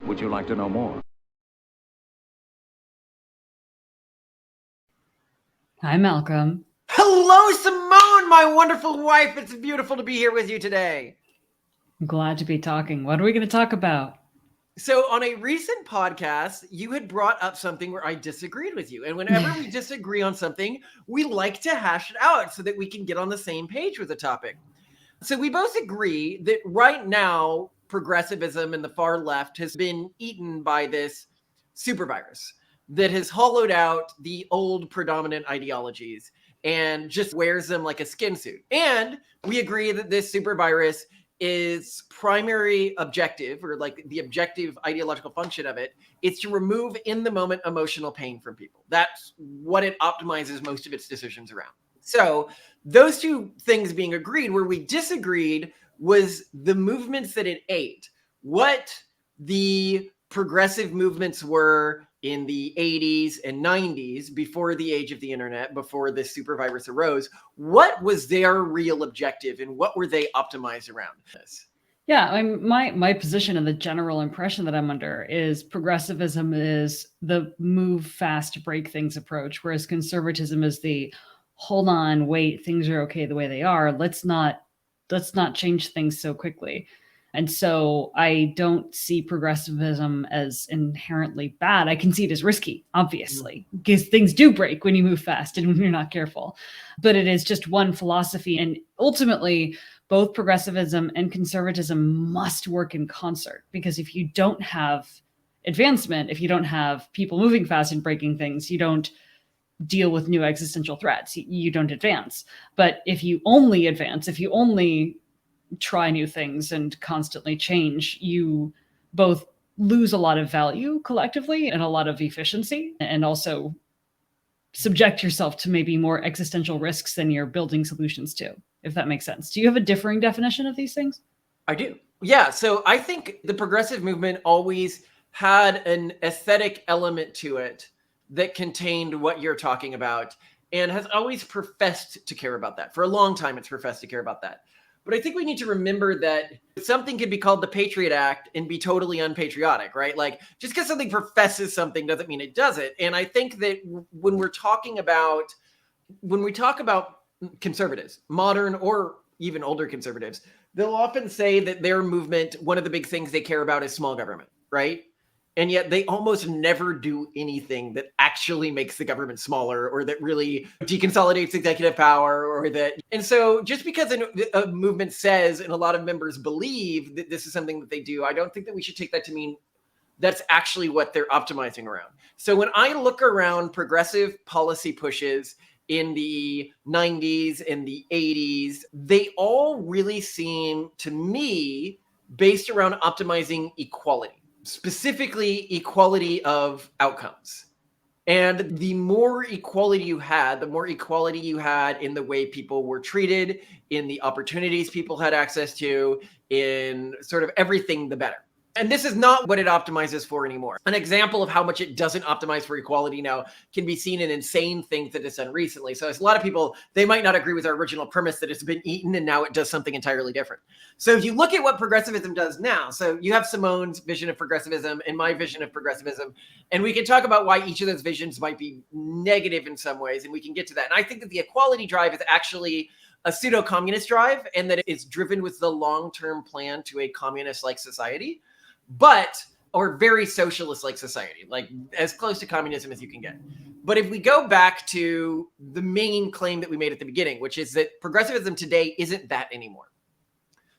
Would you like to know more? Hi, Malcolm. Hello, Simone, my wonderful wife. It's beautiful to be here with you today. I'm glad to be talking. What are we going to talk about? So on a recent podcast, you had brought up something where I disagreed with you. And whenever we disagree on something, we like to hash it out so that we can get on the same page with the topic. So we both agree that right now, progressivism and the far left has been eaten by this super virus that has hollowed out the old predominant ideologies and just wears them like a skin suit. And we agree that this super virus is primary objective, or like the objective ideological function of it, is to remove in the moment emotional pain from people. That's what it optimizes most of its decisions around. So those two things being agreed, where we disagreed was the movements that it ate. What the progressive movements were in the 80s and 90s, before the age of the internet, before this super virus arose, what was their real objective and what were they optimized around this? Yeah, I mean, my position and the general impression that I'm under is progressivism is the move fast, break things approach, whereas conservatism is the hold on, wait, things are okay the way they are. Let's not change things so quickly. And so I don't see progressivism as inherently bad. I can see it as risky, obviously, because things do break when you move fast and when you're not careful. But it is just one philosophy. And ultimately, both progressivism and conservatism must work in concert, because if you don't have advancement, if you don't have people moving fast and breaking things, you don't deal with new existential threats. You don't advance. But if you only advance, if you only try new things and constantly change, you both lose a lot of value collectively and a lot of efficiency, and also subject yourself to maybe more existential risks than you're building solutions to, if that makes sense. Do you have a differing definition of these things? I do. Yeah. So I think the progressive movement always had an aesthetic element to it that contained what you're talking about, and has always professed to care about that. For a long time, it's professed to care about that. But I think we need to remember that something could be called the Patriot Act and be totally unpatriotic, right? Like, just because something professes something doesn't mean it does it. And I think that when we talk about conservatives, modern or even older conservatives, they'll often say that their movement, one of the big things they care about is small government, right? And yet they almost never do anything that actually makes the government smaller, or that really deconsolidates executive power, or that. And so just because a movement says, and a lot of members believe, that this is something that they do, I don't think that we should take that to mean that's actually what they're optimizing around. So when I look around progressive policy pushes in the 90s and the 80s, they all really seem to me based around optimizing equality, specifically equality of outcomes. And the more equality you had, the more equality you had in the way people were treated, in the opportunities people had access to, in sort of everything, the better. And this is not what it optimizes for anymore. An example of how much it doesn't optimize for equality now can be seen in insane things that it's done recently. So as a lot of people, they might not agree with our original premise that it's been eaten and now it does something entirely different. So if you look at what progressivism does now, so you have Simone's vision of progressivism and my vision of progressivism, and we can talk about why each of those visions might be negative in some ways, and we can get to that. And I think that the equality drive is actually a pseudo-communist drive, and that it's driven with the long-term plan to a communist-like society, or very socialist-like society, like as close to communism as you can get. But if we go back to the main claim that we made at the beginning, which is that progressivism today isn't that anymore.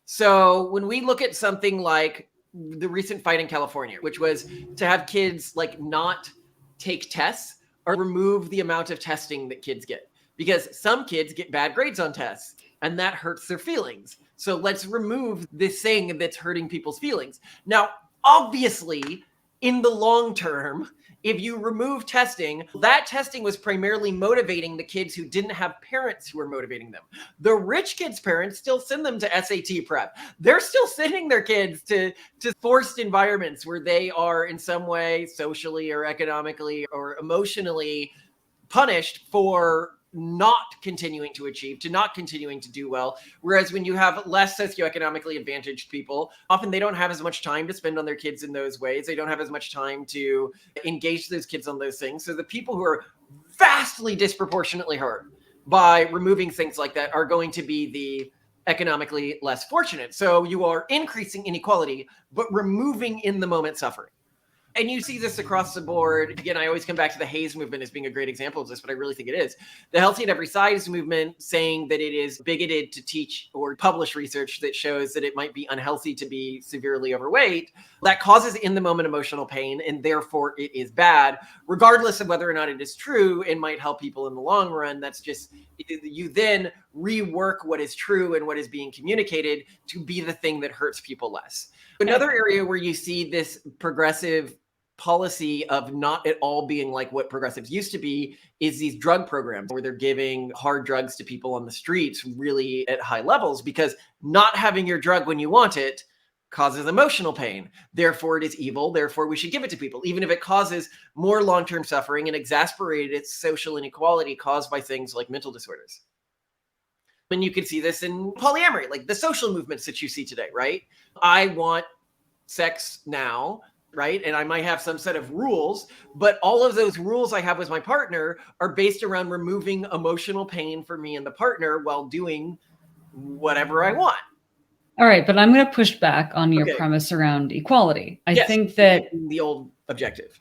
So when we look at something like the recent fight in California, which was to have kids like not take tests or remove the amount of testing that kids get, because some kids get bad grades on tests and that hurts their feelings. So let's remove this thing that's hurting people's feelings. Now, obviously, in the long term, if you remove testing, that testing was primarily motivating the kids who didn't have parents who were motivating them. The rich kids' parents still send them to SAT prep. They're still sending their kids to forced environments where they are in some way socially or economically or emotionally punished for not continuing to achieve, to not continuing to do well. Whereas when you have less socioeconomically advantaged people, often they don't have as much time to spend on their kids in those ways. They don't have as much time to engage those kids on those things. So the people who are vastly disproportionately hurt by removing things like that are going to be the economically less fortunate. So you are increasing inequality, but removing in the moment suffering. And you see this across the board. Again, I always come back to the Hayes movement as being a great example of this, but I really think it is. The Healthy at Every Size movement saying that it is bigoted to teach or publish research that shows that it might be unhealthy to be severely overweight. That causes in the moment emotional pain, and therefore it is bad, regardless of whether or not it is true and might help people in the long run. That's just, you then rework what is true and what is being communicated to be the thing that hurts people less. Another area where you see this progressive policy of not at all being like what progressives used to be is these drug programs where they're giving hard drugs to people on the streets really at high levels, because not having your drug when you want it causes emotional pain. Therefore, it is evil. Therefore, we should give it to people, even if it causes more long-term suffering and exacerbated social inequality caused by things like mental disorders. And you can see this in polyamory, like the social movements that you see today, right? I want sex now, right? And I might have some set of rules, but all of those rules I have with my partner are based around removing emotional pain for me and the partner while doing whatever I want. All right, but I'm going to push back on your premise around equality. I think that the old objective.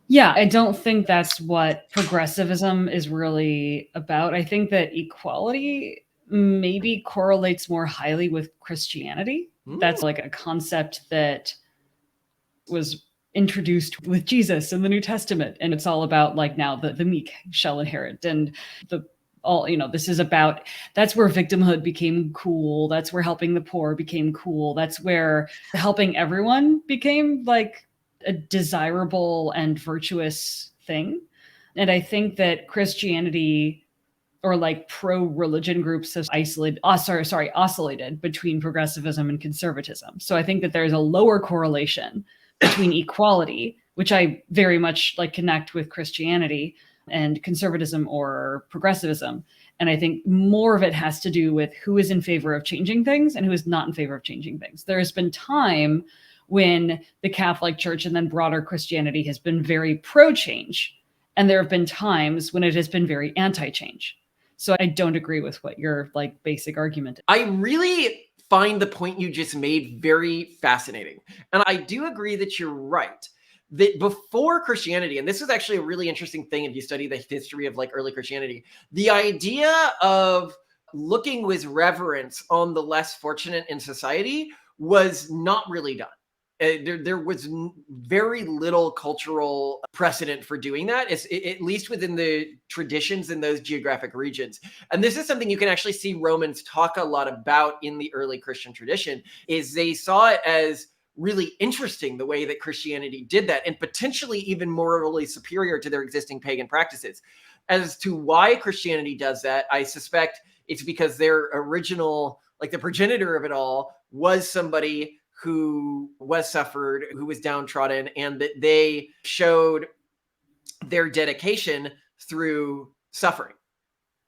Yeah, I don't think that's what progressivism is really about. I think that equality maybe correlates more highly with Christianity. That's like a concept that was introduced with Jesus in the New Testament. And it's all about like now the meek shall inherit, and this is about, that's where victimhood became cool. That's where helping the poor became cool. That's where helping everyone became like a desirable and virtuous thing. And I think that Christianity or like pro-religion groups have oscillated between progressivism and conservatism. So I think that there's a lower correlation between equality, which I very much like connect with Christianity, and conservatism or progressivism. And I think more of it has to do with who is in favor of changing things and who is not in favor of changing things. There has been time when the Catholic Church and then broader Christianity has been very pro-change. And there have been times when it has been very anti-change. So I don't agree with what your like basic argument is. I really find the point you just made very fascinating. And I do agree that you're right. That before Christianity, and this is actually a really interesting thing if you study the history of like early Christianity, the idea of looking with reverence on the less fortunate in society was not really done. There was very little cultural precedent for doing that, at least within the traditions in those geographic regions. And this is something you can actually see Romans talk a lot about in the early Christian tradition, is they saw it as really interesting the way that Christianity did that, and potentially even morally superior to their existing pagan practices. As to why Christianity does that, I suspect it's because their original, like the progenitor of it all, was somebody who was suffered, who was downtrodden, and that they showed their dedication through suffering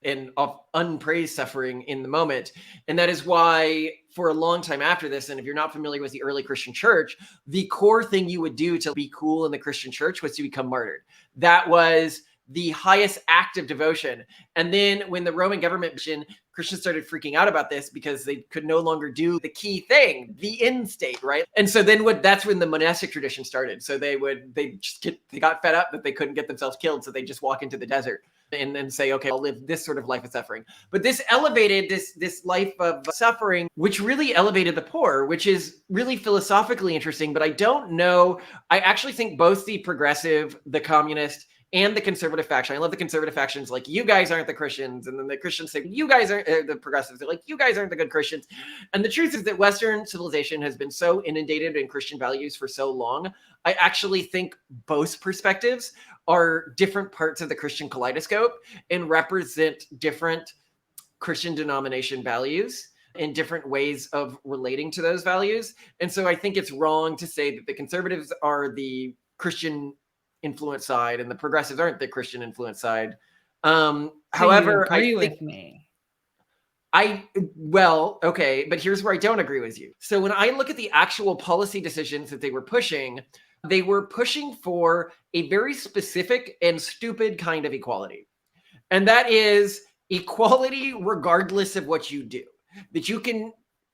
and unpraised suffering in the moment. And that is why for a long time after this, and if you're not familiar with the early Christian church, the core thing you would do to be cool in the Christian church was to become martyred. That was the highest act of devotion. And then when the Roman government, Christians started freaking out about this because they could no longer do the key thing, the end state, right? And so then that's when the monastic tradition started. So they got fed up that they couldn't get themselves killed. So they just walk into the desert and then say, okay, I'll live this sort of life of suffering. But this elevated this life of suffering, which really elevated the poor, which is really philosophically interesting. But I don't know. I actually think both the progressive, the communist, and the conservative faction. I love the conservative factions like, you guys aren't the Christians. And then the Christians say, you guys aren't, the progressives are like, you guys aren't the good Christians. And the truth is that Western civilization has been so inundated in Christian values for so long. I actually think both perspectives are different parts of the Christian kaleidoscope and represent different Christian denomination values and different ways of relating to those values. And so I think it's wrong to say that the conservatives are the Christian influence side and the progressives aren't the Christian influence side. However, you I agree think with me. okay, but here's where I don't agree with you. So when I look at the actual policy decisions that they were pushing for a very specific and stupid kind of equality. And that is equality regardless of what you do. That you can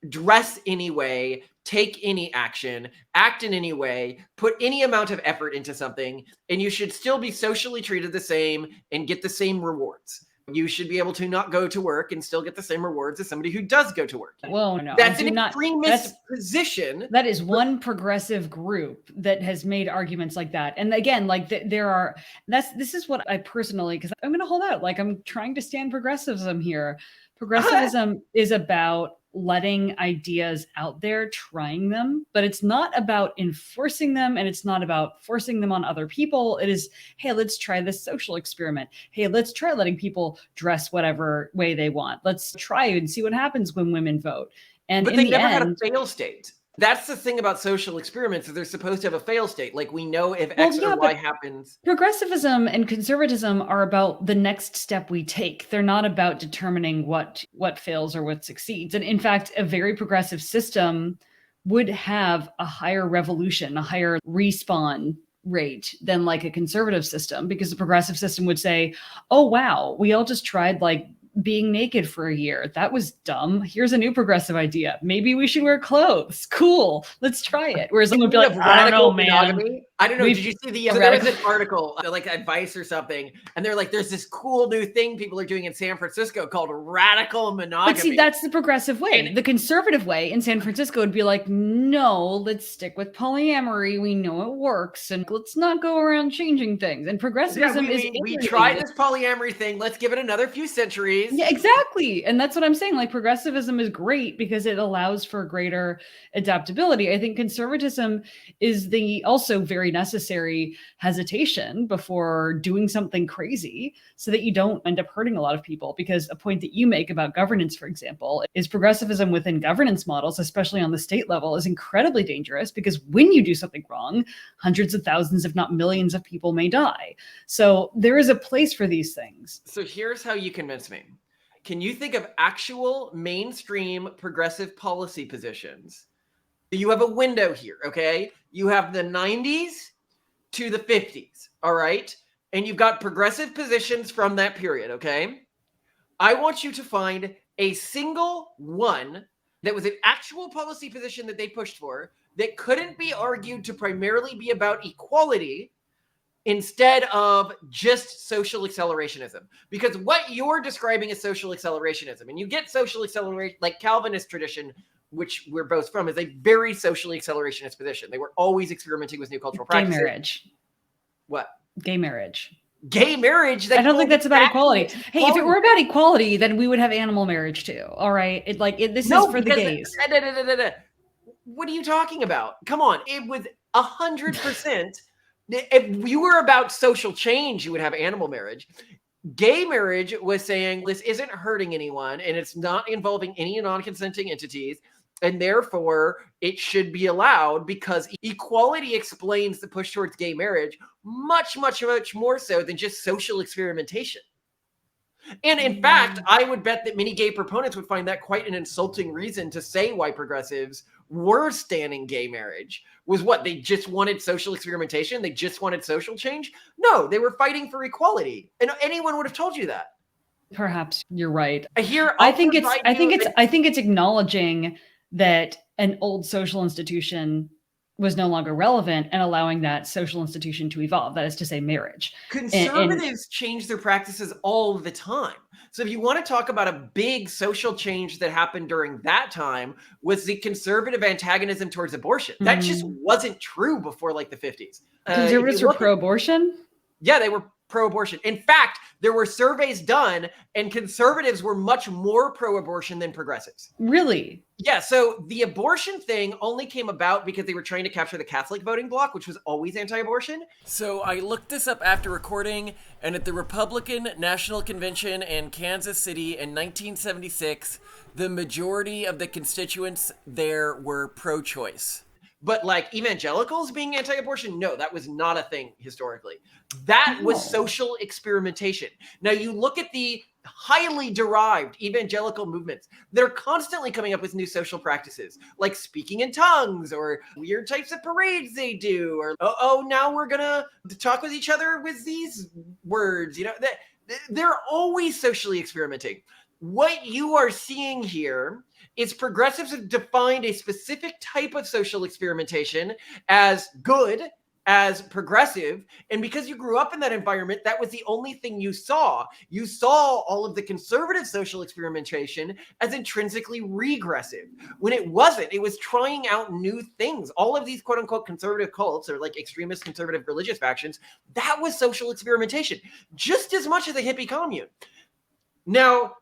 dress any way, take any action, act in any way, put any amount of effort into something, and you should still be socially treated the same and get the same rewards. You should be able to not go to work and still get the same rewards as somebody who does go to work. Well, no, That's I do an not. extremist position. That is one progressive group that has made arguments like that. And again, like this is what I personally, because I'm going to hold out, like I'm trying to stand progressivism here. Progressivism is about letting ideas out there, trying them, but it's not about enforcing them, and it's not about forcing them on other people. It is, hey, let's try this social experiment. Hey, let's try letting people dress whatever way they want. Let's try and see what happens when women vote. And But in they the never had a end, fail state. That's the thing about social experiments, is they're supposed to have a fail state. Like, we know if X or Y happens. Progressivism and conservatism are about the next step we take. They're not about determining what fails or what succeeds. And in fact, a very progressive system would have a higher revolution, a higher respawn rate than like a conservative system, because the progressive system would say, oh, wow, we all just tried like being naked for a year. That was dumb. Here's a new progressive idea. Maybe we should wear clothes. Cool. Let's try it. Whereas someone would be like, I don't know, man. Monogamy? I don't know. Did you see so there was an article, like Advice or something, and they're like, there's this cool new thing people are doing in San Francisco called radical monogamy. But see, that's the progressive way. And the conservative way in San Francisco would be like, no, let's stick with polyamory. We know it works, and let's not go around changing things. And progressivism we tried this polyamory thing. Let's give it another few centuries. Yeah, exactly. And that's what I'm saying. Like, progressivism is great because it allows for greater adaptability. I think conservatism is the also very necessary hesitation before doing something crazy so that you don't end up hurting a lot of people. Because a point that you make about governance, for example, is progressivism within governance models, especially on the state level, is incredibly dangerous, because when you do something wrong, hundreds of thousands, if not millions of people may die. So there is a place for these things. So here's how you convince me. Can you think of actual mainstream progressive policy positions? You have a window here, okay? You have the 90s to the 50s, all right? And you've got progressive positions from that period, okay? I want you to find a single one that was an actual policy position that they pushed for that couldn't be argued to primarily be about equality instead of just social accelerationism. Because what you're describing is social accelerationism. And you get social acceleration, like Calvinist tradition, which we're both from, is a very socially accelerationist position. They were always experimenting with new cultural practices. Gay marriage. What? Gay marriage. Gay marriage? I don't think that's about equality. Hey, if it were about equality, then we would have animal marriage too. All right. This is for the gays. What are you talking about? Come on. It was 100%. If you were about social change, you would have animal marriage. Gay marriage was saying this isn't hurting anyone and it's not involving any non-consenting entities, and therefore it should be allowed, because equality explains the push towards gay marriage much, much, much more so than just social experimentation. And in fact, I would bet that many gay proponents would find that quite an insulting reason to say why progressives were standing gay marriage. Was what? They just wanted social experimentation? They just wanted social change? No, they were fighting for equality. And anyone would have told you that. Perhaps you're right. I think it's acknowledging that an old social institution was no longer relevant and allowing that social institution to evolve. That is to say, marriage. Conservatives change their practices all the time. So if you want to talk about a big social change that happened during that time, was the conservative antagonism towards abortion. That just wasn't true before like the 50s. Conservatives were pro-abortion? Yeah, they were pro-abortion. In fact, there were surveys done and conservatives were much more pro-abortion than progressives. Really? Yeah, so the abortion thing only came about because they were trying to capture the Catholic voting bloc, which was always anti-abortion. So I looked this up after recording, and at the Republican National Convention in Kansas City in 1976, the majority of the constituents there were pro-choice. But like evangelicals being anti-abortion, no, that was not a thing historically. That was social experimentation. Now you look at the highly derived evangelical movements. They're constantly coming up with new social practices, like speaking in tongues or weird types of parades they do, or now we're gonna talk with each other with these words. They're always socially experimenting. What you are seeing here is progressives have defined a specific type of social experimentation as good, as progressive. And because you grew up in that environment, that was the only thing you saw. You saw all of the conservative social experimentation as intrinsically regressive, when it wasn't. It was trying out new things. All of these quote unquote conservative cults, or like extremist conservative religious factions, that was social experimentation, just as much as a hippie commune. Now,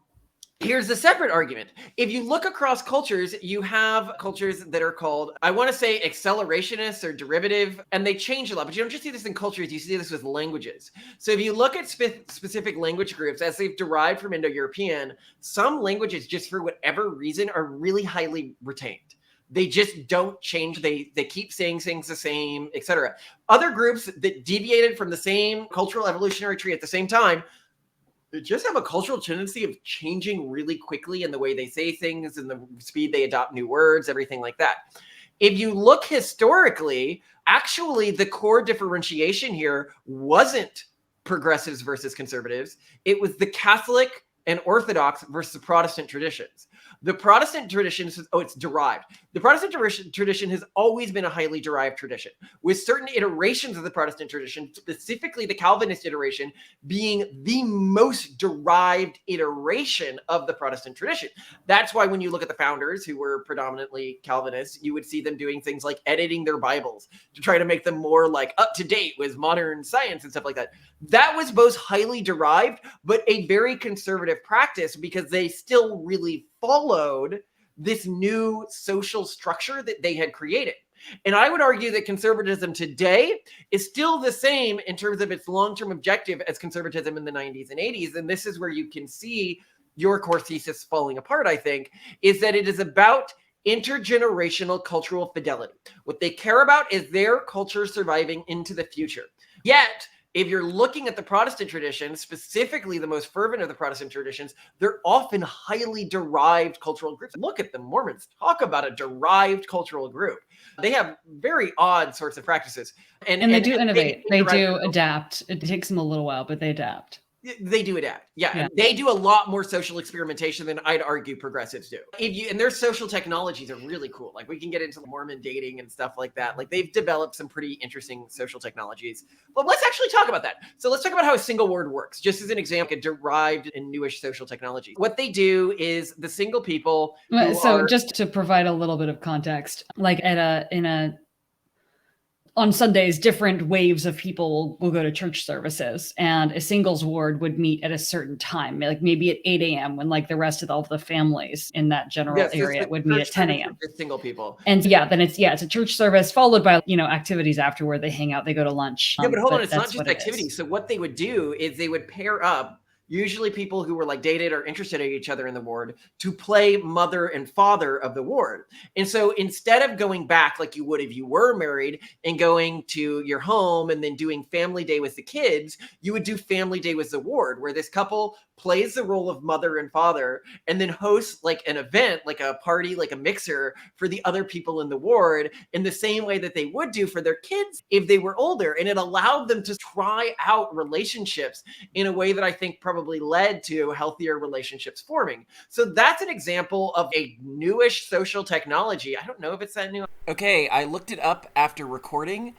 here's the separate argument. If you look across cultures, you have cultures that are called, I want to say, accelerationists or derivative, and they change a lot. But you don't just see this in cultures, you see this with languages. So if you look at specific language groups as they've derived from Indo-European, some languages, just for whatever reason, are really highly retained. They just don't change. They keep saying things the same, etc. Other groups that deviated from the same cultural evolutionary tree at the same time, they just have a cultural tendency of changing really quickly in the way they say things and the speed they adopt new words, everything like that. If you look historically, actually the core differentiation here wasn't progressives versus conservatives. It was the Catholic and Orthodox versus the Protestant traditions. The Protestant tradition it's derived. The Protestant tradition has always been a highly derived tradition, with certain iterations of the Protestant tradition, specifically the Calvinist iteration, being the most derived iteration of the Protestant tradition. That's why when you look at the founders, who were predominantly Calvinists, you would see them doing things like editing their Bibles to try to make them more like up to date with modern science and stuff like that. That was both highly derived, but a very conservative practice, because they still really followed this new social structure that they had created. And I would argue that conservatism today is still the same in terms of its long-term objective as conservatism in the 90s and 80s. And this is where you can see your core thesis falling apart, I think, is that it is about intergenerational cultural fidelity. What they care about is their culture surviving into the future. Yet, if you're looking at the Protestant tradition, specifically the most fervent of the Protestant traditions, they're often highly derived cultural groups. Look at the Mormons. Talk about a derived cultural group. They have very odd sorts of practices. And they do innovate. They do adapt. It takes them a little while, but they adapt. They do adapt. Yeah. And they do a lot more social experimentation than I'd argue progressives do. And their social technologies are really cool. Like, we can get into Mormon dating and stuff like that. Like, they've developed some pretty interesting social technologies. But let's actually talk about that. So let's talk about how a single word works, just as an example, a derived and newish social technology. What they do is the single people. Just to provide a little bit of context, like on Sundays, different waves of people will go to church services, and a singles ward would meet at a certain time, like maybe at 8 a.m. when like the rest of all the families in that general area would meet at 10 a.m. Single people. And then it's a church service followed by, activities afterward. They hang out, they go to lunch. Yeah, but hold on, it's not just activities. So what they would do is they would pair up, usually people who were like dated or interested in each other in the ward, to play mother and father of the ward. And so instead of going back like you would if you were married and going to your home and then doing family day with the kids, you would do family day with the ward, where this couple plays the role of mother and father and then hosts like an event, like a party, like a mixer for the other people in the ward, in the same way that they would do for their kids if they were older. And it allowed them to try out relationships in a way that I think probably led to healthier relationships forming. So that's an example of a newish social technology. I don't know if it's that new. Okay, I looked it up after recording,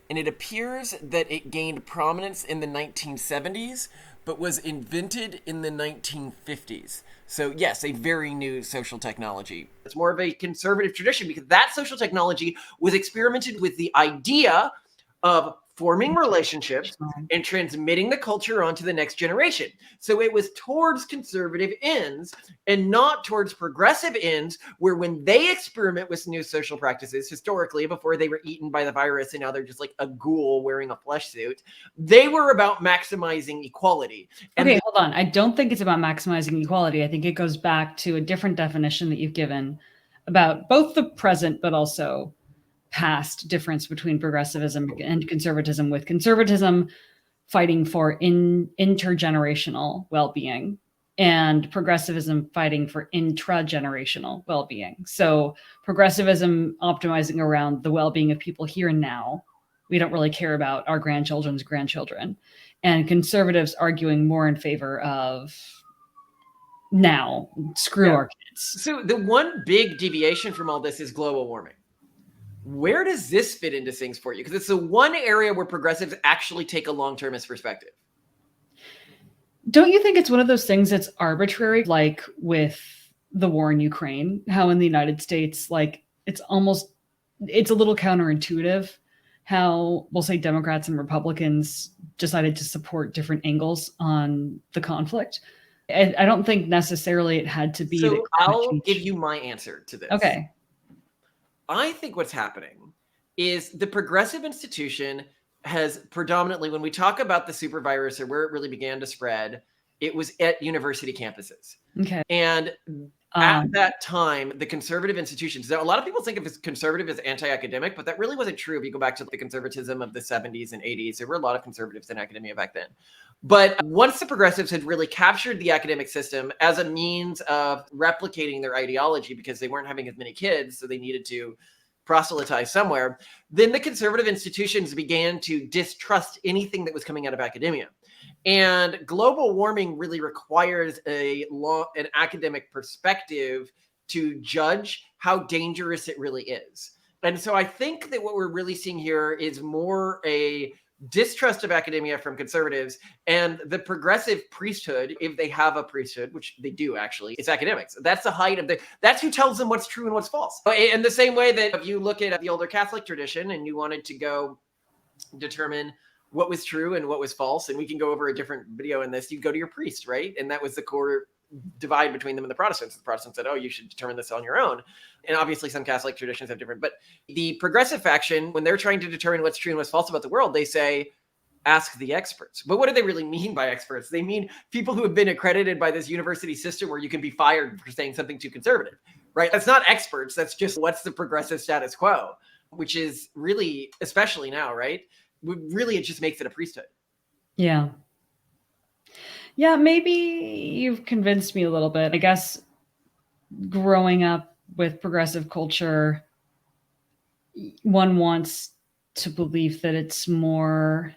and it appears that it gained prominence in the 1970s, but was invented in the 1950s. So yes, a very new social technology. It's more of a conservative tradition, because that social technology was experimented with the idea of forming relationships and transmitting the culture onto the next generation. So it was towards conservative ends and not towards progressive ends, where when they experiment with new social practices, historically, before they were eaten by the virus and now they're just like a ghoul wearing a flesh suit, they were about maximizing equality. Okay, hold on. I don't think it's about maximizing equality. I think it goes back to a different definition that you've given about both the present, but also past difference between progressivism and conservatism, with conservatism fighting for intergenerational well-being and progressivism fighting for intragenerational well-being. So progressivism optimizing around the well-being of people here and now. We don't really care about our grandchildren's grandchildren. And conservatives arguing more in favor of now, screw our kids. So the one big deviation from all this is global warming. Where does this fit into things for you? Because it's the one area where progressives actually take a long-termist perspective. Don't you think it's one of those things that's arbitrary, like with the war in Ukraine, how in the United States, like it's a little counterintuitive how we'll say Democrats and Republicans decided to support different angles on the conflict. I don't think necessarily it had to be. So I'll give you my answer to this. Okay. I think what's happening is the progressive institution has predominantly, when we talk about the super virus or where it really began to spread, it was at university campuses. Okay. And at that time, the conservative institutions, now a lot of people think of conservative as anti-academic, but that really wasn't true. If you go back to the conservatism of the 70s and 80s, there were a lot of conservatives in academia back then. But once the progressives had really captured the academic system as a means of replicating their ideology, because they weren't having as many kids, so they needed to proselytize somewhere, then the conservative institutions began to distrust anything that was coming out of academia. And global warming really requires an academic perspective to judge how dangerous it really is. And so I think that what we're really seeing here is more a distrust of academia from conservatives, and the progressive priesthood, if they have a priesthood, which they do actually, it's academics. That's the height of that's who tells them what's true and what's false. In the same way that if you look at the older Catholic tradition and you wanted to go determine what was true and what was false, and we can go over a different video in this, you go to your priest, right? And that was the core divide between them and the Protestants. The Protestants said, oh, you should determine this on your own. And obviously some Catholic traditions have different, but the progressive faction, when they're trying to determine what's true and what's false about the world, they say, ask the experts. But what do they really mean by experts? They mean people who have been accredited by this university system where you can be fired for saying something too conservative, right? That's not experts. That's just what's the progressive status quo, which is really, especially now, right? Really, it just makes it a priesthood. Yeah. Yeah, maybe you've convinced me a little bit. I guess growing up with progressive culture, one wants to believe that it's more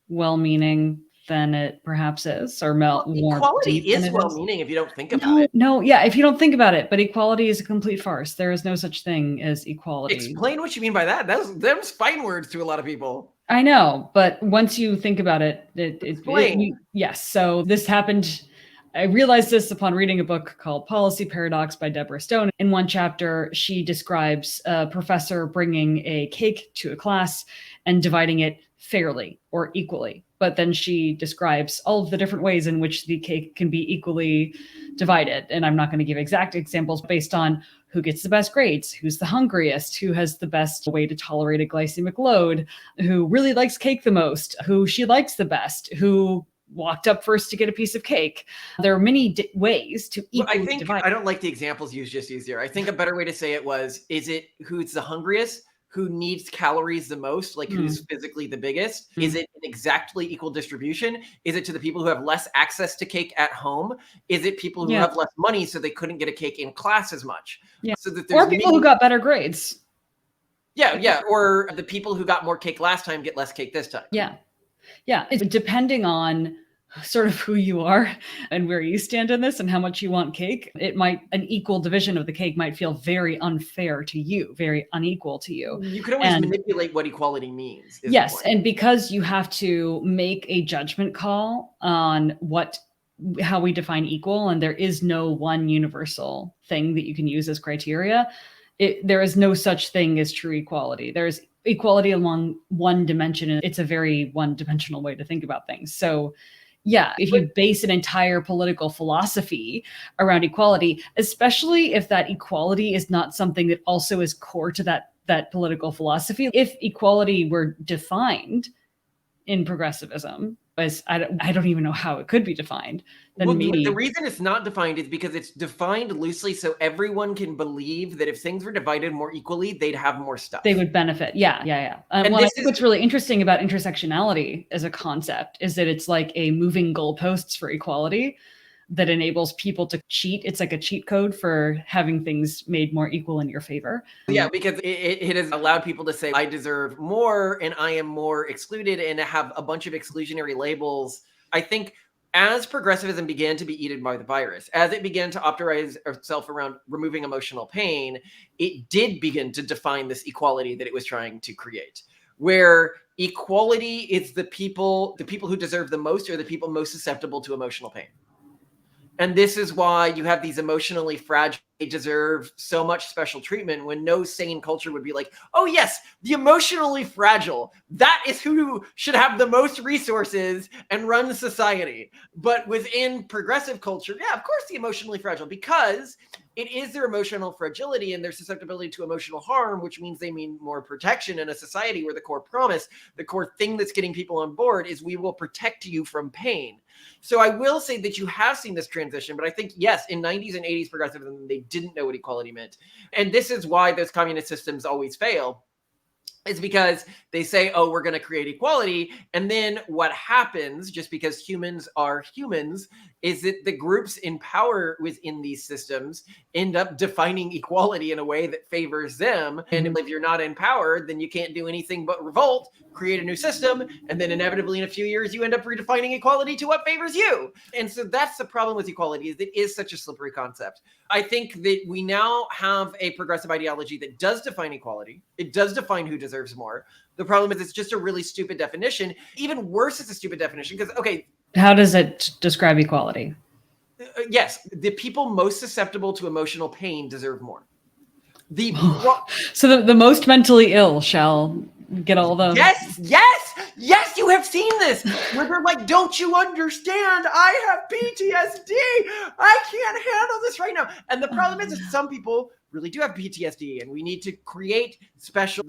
well-meaning than it perhaps is, or more equality deep is well-meaning if you don't think about it. No, yeah, if you don't think about it, but equality is a complete farce. There is no such thing as equality. Explain what you mean by that. Them's fine words to a lot of people. I know, but once you think about it, yes. So this happened. I realized this upon reading a book called Policy Paradox by Deborah Stone. In one chapter, she describes a professor bringing a cake to a class and dividing it fairly or equally. But then she describes all of the different ways in which the cake can be equally divided. And I'm not going to give exact examples based on who gets the best grades, who's the hungriest, who has the best way to tolerate a glycemic load, who really likes cake the most, who she likes the best, who walked up first to get a piece of cake. There are many ways to equally divide. I don't like the examples used here. I think a better way to say it is it who's the hungriest, who needs calories the most, like who's physically the biggest? Is it an exactly equal distribution? Is it to the people who have less access to cake at home? Is it people who have less money so they couldn't get a cake in class as much? Yeah. So that or people who got better grades. Yeah. Or the people who got more cake last time get less cake this time. Yeah. It's depending on sort of who you are and where you stand in this and how much you want cake. An equal division of the cake might feel very unfair to you, very unequal to you. You could always manipulate what equality means. Yes. And because you have to make a judgment call on how we define equal, and there is no one universal thing that you can use as criteria, there is no such thing as true equality. There's equality along one dimension, and it's a very one-dimensional way to think about things. So yeah, if you base an entire political philosophy around equality, especially if that equality is not something that also is core to that political philosophy, if equality were defined in progressivism as I don't even know how it could be defined, then Well, maybe the reason it's not defined is because it's defined loosely so everyone can believe that if things were divided more equally, they'd have more stuff. they would benefit. Yeah. And Well, I this think is what's really interesting about intersectionality as a concept is that it's like a moving goalposts for equality that enables people to cheat. It's like a cheat code for having things made more equal in your favor. yeah, because it has allowed people to say, I deserve more and I am more excluded and have a bunch of exclusionary labels. I think as progressivism began to be eaten by the virus, as it began to optimize itself around removing emotional pain, it did begin to define this equality that it was trying to create, where equality is the people who deserve the most are the people most susceptible to emotional pain. And this is why you have these emotionally fragile, they deserve so much special treatment, when no sane culture would be like, oh yes, the emotionally fragile, that is who should have the most resources and run society. But within progressive culture, yeah, of course the emotionally fragile, because it is their emotional fragility and their susceptibility to emotional harm, which means they mean more protection in a society where the core promise, the core thing that's getting people on board is we will protect you from pain. So I will say that you have seen this transition, but I think, yes, in 90s and 80s progressivism, they didn't know what equality meant. And this is why those communist systems always fail, is because they say, oh, we're going to create equality. And then what happens, just because humans are humans, is that the groups in power within these systems end up defining equality in a way that favors them. And if you're not in power, then you can't do anything but revolt, create a new system, and then inevitably in a few years, you end up redefining equality to what favors you. And so that's the problem with equality, is it is such a slippery concept. I think that we now have a progressive ideology that does define equality. It does define who deserves more. The problem is it's just a really stupid definition. Even worse, it's a stupid definition because, okay. How does it describe equality? Yes, the people most susceptible to emotional pain deserve more. So the most mentally ill shall get all the... Yes, you have seen this, where they're like, don't you understand? I have PTSD. I can't handle this right now. And the problem is that some people really do have PTSD, and we need to create special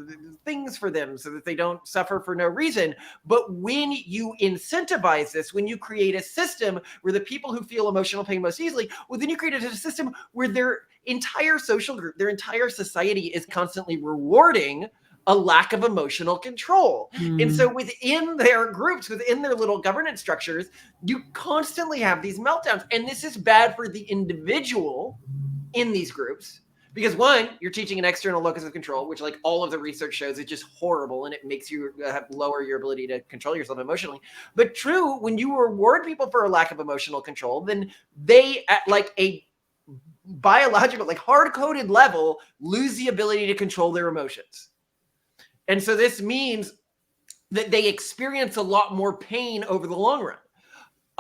things for them so that they don't suffer for no reason. But when you incentivize this, when you create a system where the people who feel emotional pain most easily, well, then you create a system where their entire social group, their entire society is constantly rewarding a lack of emotional control. And so within their groups, within their little governance structures, you constantly have these meltdowns. And this is bad for the individual in these groups. Because one, you're teaching an external locus of control, which like all of the research shows is just horrible, and it makes you lower your ability to control yourself emotionally. But true, when you reward people for a lack of emotional control, then they at like a biological, like hard-coded level, lose the ability to control their emotions. And so this means that they experience a lot more pain over the long run.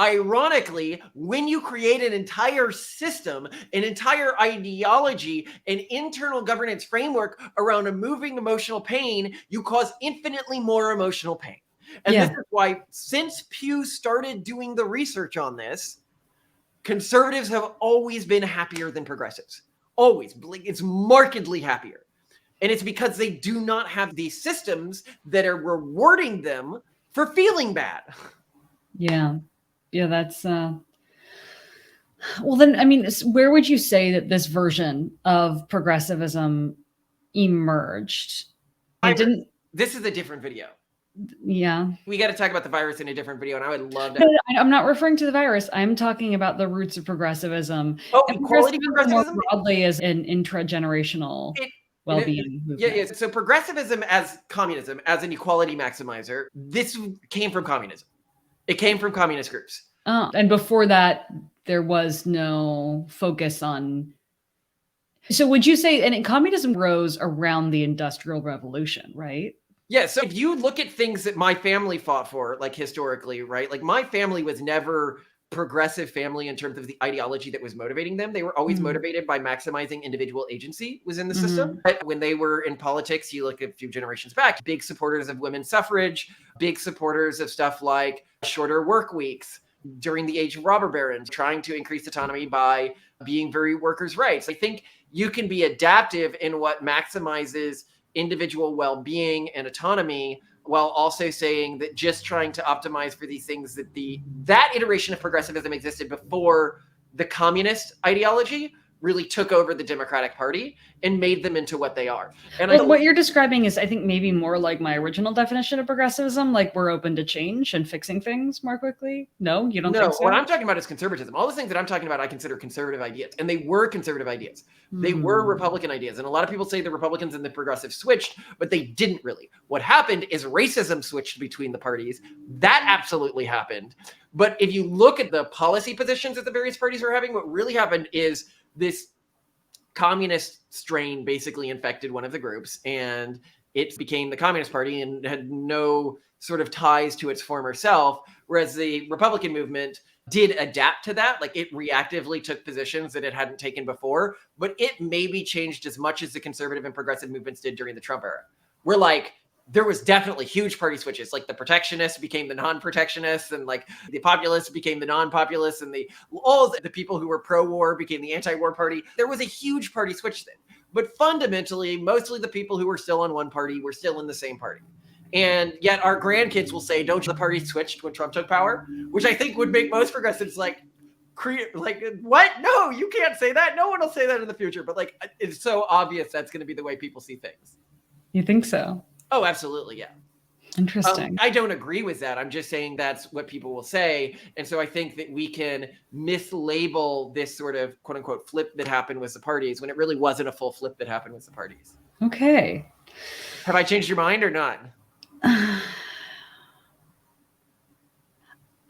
Ironically, when you create an entire system, an entire ideology, an internal governance framework around removing emotional pain, you cause infinitely more emotional pain. And this is why, since Pew started doing the research on this, conservatives have always been happier than progressives. Always. It's markedly happier. And it's because they do not have these systems that are rewarding them for feeling bad. Yeah, that's... Well, then, I mean, where would you say that this version of progressivism emerged? This is a different video. Yeah. We got to talk about the virus in a different video, and I would love to. I'm not referring to the virus. I'm talking about the roots of progressivism. Oh, equality progressivism? More broadly as an intragenerational well-being movement. Yeah. So progressivism as communism, as an equality maximizer, this came from communism. It came from communist groups. And before that, there was no focus on... So would you say, and communism rose around the Industrial Revolution, right? Yeah, so if you look at things that my family fought for, like historically, right? Like my family was never progressive family in terms of the ideology that was motivating them. They were always motivated by maximizing individual agency within the system. But when they were in politics, you look a few generations back, big supporters of women's suffrage, big supporters of stuff like shorter work weeks during the age of robber barons, trying to increase autonomy by being very workers' rights. I think you can be adaptive in what maximizes individual well-being and autonomy while also saying that just trying to optimize for these things, that iteration of progressivism existed before the communist ideology really took over the Democratic Party and made them into what they are. And what you're describing is, I think, maybe more like my original definition of progressivism, like we're open to change and fixing things more quickly. No, you don't think so? What I'm talking about is conservatism. All the things that I'm talking about, I consider conservative ideas, and they were conservative ideas. They were Republican ideas. And a lot of people say the Republicans and the progressives switched, but they didn't really. What happened is racism switched between the parties. That absolutely happened. But if you look at the policy positions that the various parties were having, what really happened is this communist strain basically infected one of the groups, and it became the Communist Party and had no sort of ties to its former self, whereas the Republican movement did adapt to that. Like, it reactively took positions that it hadn't taken before, but it maybe changed as much as the conservative and progressive movements did during the Trump era. Where, like, there was definitely huge party switches. Like, the protectionists became the non-protectionists, and like the populists became the non-populists, and all the people who were pro-war became the anti-war party. There was a huge party switch then. But fundamentally, mostly the people who were still on one party were still in the same party. And yet our grandkids will say, don't you, the party switched when Trump took power? Which I think would make most progressives like, what? No, you can't say that. No one will say that in the future. But like, it's so obvious that's going to be the way people see things. You think so? Oh, absolutely. Yeah. Interesting. I don't agree with that. I'm just saying that's what people will say. And so I think that we can mislabel this sort of quote unquote flip that happened with the parties when it really wasn't a full flip that happened with the parties. Okay. Have I changed your mind or not?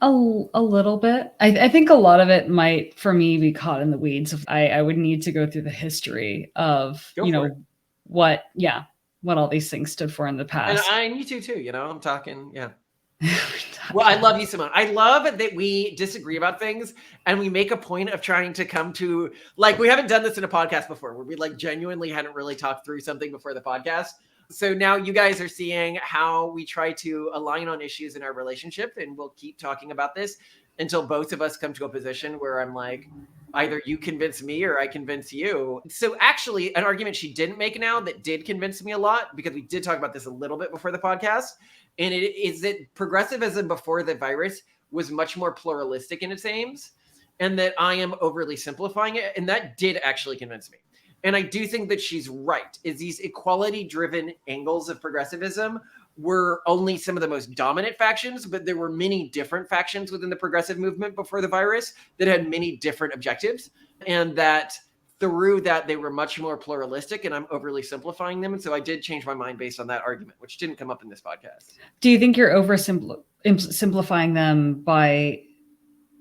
A little bit. I think a lot of it might, for me, be caught in the weeds. I would need to go through the history of, what all these things stood for in the past. And I need to too, I'm talking, yeah. Well, I love you, Simone. I love that we disagree about things and we make a point of trying to come to, like, we haven't done this in a podcast before where we like genuinely hadn't really talked through something before the podcast. So now you guys are seeing how we try to align on issues in our relationship, and we'll keep talking about this until both of us come to a position where I'm like, either you convince me or I convince you. So actually, an argument she didn't make now that did convince me a lot, because we did talk about this a little bit before the podcast, and it is that progressivism before the virus was much more pluralistic in its aims, and that I am overly simplifying it. And that did actually convince me. And I do think that she's right, is these equality-driven angles of progressivism were only some of the most dominant factions, but there were many different factions within the progressive movement before the virus that had many different objectives, and that through that they were much more pluralistic, and I'm overly simplifying them. And so I did change my mind based on that argument, which didn't come up in this podcast. Do you think you're simplifying them by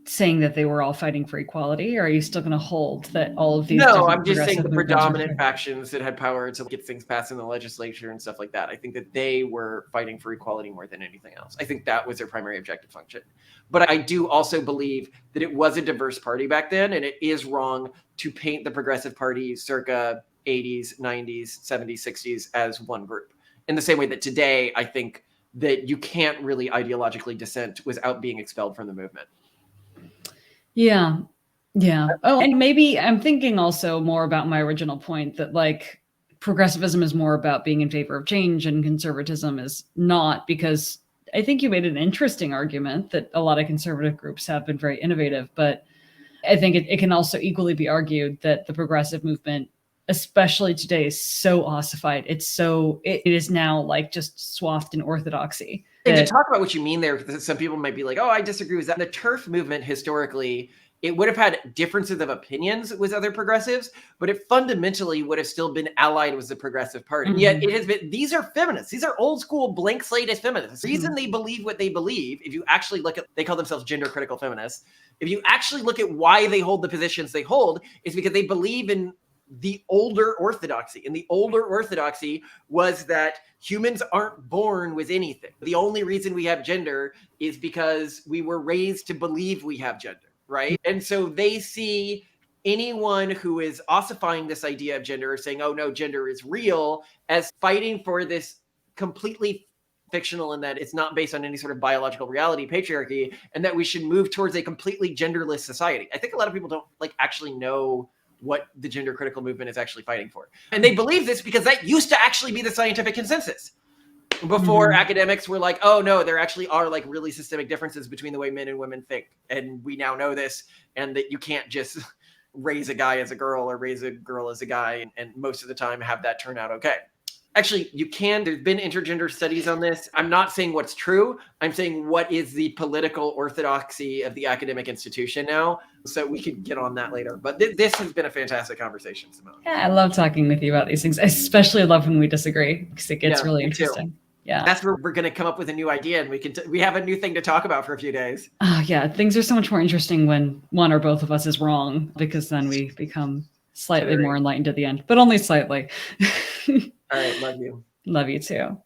saying that they were all fighting for equality, or are you still going to hold that all of these? No, I'm just saying the predominant factions that had power to get things passed in the legislature and stuff like that, I think that they were fighting for equality more than anything else. I think that was their primary objective function. But I do also believe that it was a diverse party back then, and it is wrong to paint the Progressive Party circa 80s, 90s, 70s, 60s as one group. In the same way that today, I think that you can't really ideologically dissent without being expelled from the movement. Yeah. Oh, and maybe I'm thinking also more about my original point that like progressivism is more about being in favor of change and conservatism is not, because I think you made an interesting argument that a lot of conservative groups have been very innovative, but I think it can also equally be argued that the progressive movement, especially today, is so ossified. It is now like just swathed in orthodoxy. And to talk about what you mean there, because some people might be like, oh, I disagree with that. The TERF movement, historically, it would have had differences of opinions with other progressives, but it fundamentally would have still been allied with the Progressive Party. And yet it has been, these are feminists. These are old school blank slate feminists. The reason they believe what they believe, if you actually look at, they call themselves gender critical feminists. If you actually look at why they hold the positions they hold, is because they believe in the older orthodoxy. And the older orthodoxy was that humans aren't born with anything. The only reason we have gender is because we were raised to believe we have gender, right? And so they see anyone who is ossifying this idea of gender, or saying, oh no, gender is real, as fighting for this completely fictional, and that it's not based on any sort of biological reality, patriarchy, and that we should move towards a completely genderless society. I think a lot of people don't actually know what the gender critical movement is actually fighting for. And they believe this because that used to actually be the scientific consensus. Before academics were like, oh no, there actually are like really systemic differences between the way men and women think. And we now know this, and that you can't just raise a guy as a girl or raise a girl as a guy and most of the time have that turn out okay. Actually, you can. There's been intergender studies on this. I'm not saying what's true. I'm saying what is the political orthodoxy of the academic institution now. So we could get on that later. But this has been a fantastic conversation, Simone. Yeah, I love talking with you about these things. I especially love when we disagree because it gets really interesting. Yeah, that's where we're going to come up with a new idea, and we have a new thing to talk about for a few days. Oh yeah, things are so much more interesting when one or both of us is wrong, because then we become slightly more enlightened at the end, but only slightly. All right, love you. Love you too.